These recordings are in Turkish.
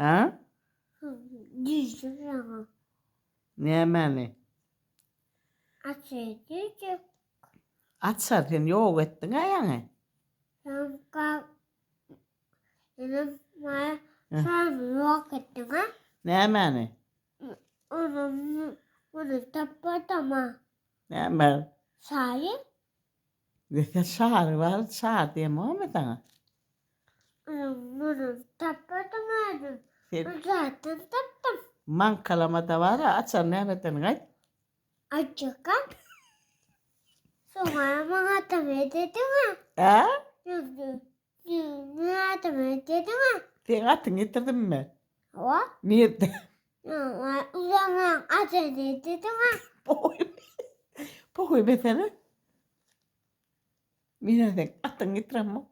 Ha? Yüzüyor. Ne yemeni? Açıcıcık. Atsar sen yok ettin ayağını. Yanka. Benim bana Hı. sen yok ettin ha? Ne yemeni? Onu tapatama. Ne yemen? Sayın. Dese sağır var, sağır diye Muhammed sana. Bunu tapatamadım. Sen Zaten tattım. mankalamada var ya, atsar ne yemedin gayet? Açık ha? Sonra bana tabii dedin ha? Ha? Bana tabii dedin ha? Sen atın getirdin mi? O? Nerede? O zaman açık dedin ha? Pokoy be seni. Mine sen atın getiren mi?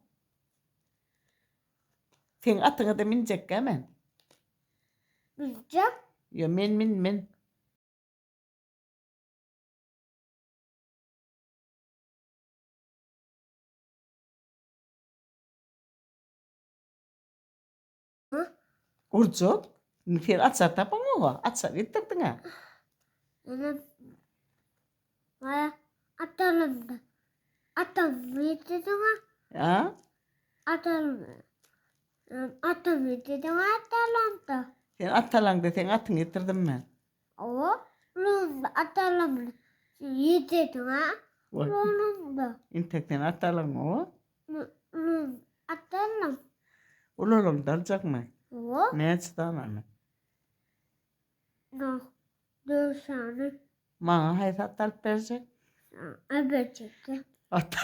Sen atına da minecek hemen. Bilecek. Ya min. Hı? Urcuk. Sen atsar tapan mı? Atsar getirdin ha. Benim bana atalım da. Atalım dedin ha? Ha? Atalım. Atalım dedin ha? Atalım da. Sen atalan da sen atın getirdin mi? O? Atalım. Yedin ha? Bak. Oğlum da. İntekten atalan o. Atalım. Ululum dalacak mı? O? Ne açıdan anı? No. Dur sana. Bana hayat atal verecek. Evet. At.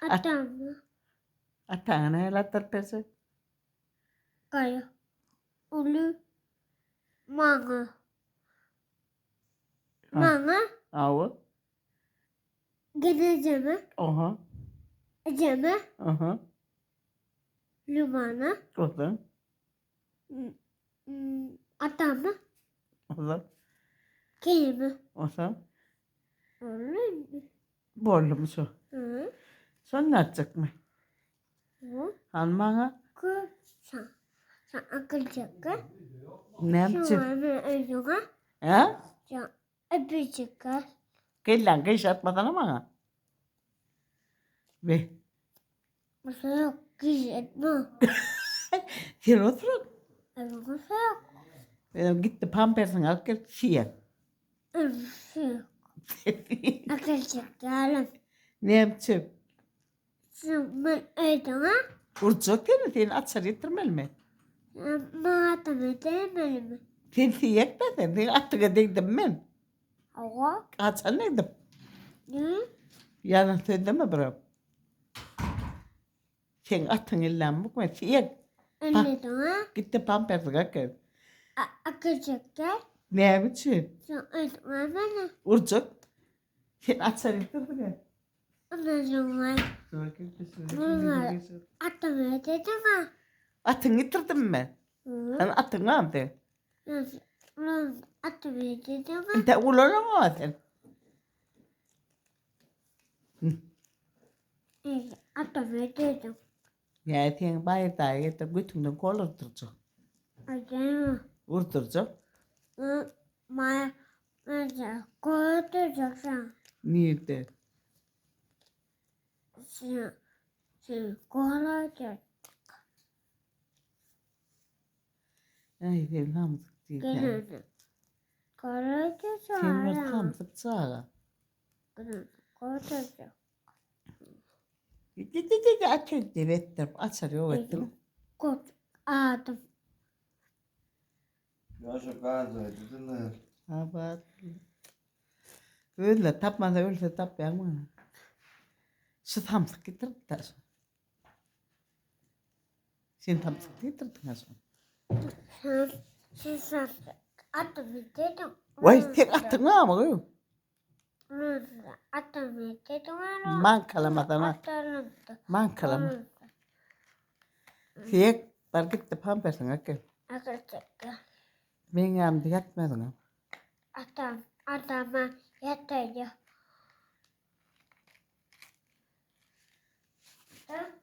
Atalım. Atağına hayat atal verecek. Kaya. Ulu. Manga. Ha. Manga. Avu. Geleceğime. Oha. Ceme. Aha. Limana. Oda. Atama. Oda. Kelime. Oda. Olur mu? Borlu mu şu? Hı. Son ne atacak mı? Hı. Han bana Ku. Sen. Sen akılacak ha? ne yapacak? Sonra öldüğüne. Ha? Sen öpecek ha? Gel lan geç atmadan ama. Ve. Mesela yok. Gizletme. Sen oturun. Mesela yok. Gitti pampersin al gel şiye. Mesela yok. Akılacak yalan. Ne yapacak? Sen ben öldüğüne. Urcuk değil mi? Sen atsar getirmeli mi? Bana atama demeli mi? Sen siyek mi sen? Sen attığa değdim ben. Hava. Atsar neydim? Ne? Yalan söyleme bro. Sen attın illan bu mu? Siyek. Öldüğüne. Gitti pampersin al gel. Akılacak ya. Ne yapacak? Sen öldüğüne bana. Urcuk. Sen atsar getirdin mi? Ondan sonra atama dedim ha. Atın getirdin mi? Hı. Sen atın ne yaptın? Atama dedim ha. Inte ulana mı sen? Atama dedim. Ya sen bayır dahi getir götünden kol urturcuk. Acaba. Urturcuk. Bana mesela korkutacaksın. Nerede? Sen korkutacaksın. Ay sen hamsık değil. Gene. Korkutacaksın. Sen var hamsık sağa. Korkutacaksın. Dedi açın divettir. Açar yok ettim. Kurt adım. Yaşa kazaydı dinler. Ha bak. Öyle tapmadı öyle tap ya mı? Şu hamsık getirdi de. Sen hamsık getirdin ha son. Sen atama dedim. Vay sen attın mı ama? Atama dedim. Man kalamadan ha. Atalım. Man kalama. Siyek var gitti pampersin ha gel. Arkadaşlar. Ben yanımda yatmadın ha. Adama yatıyor. Evet.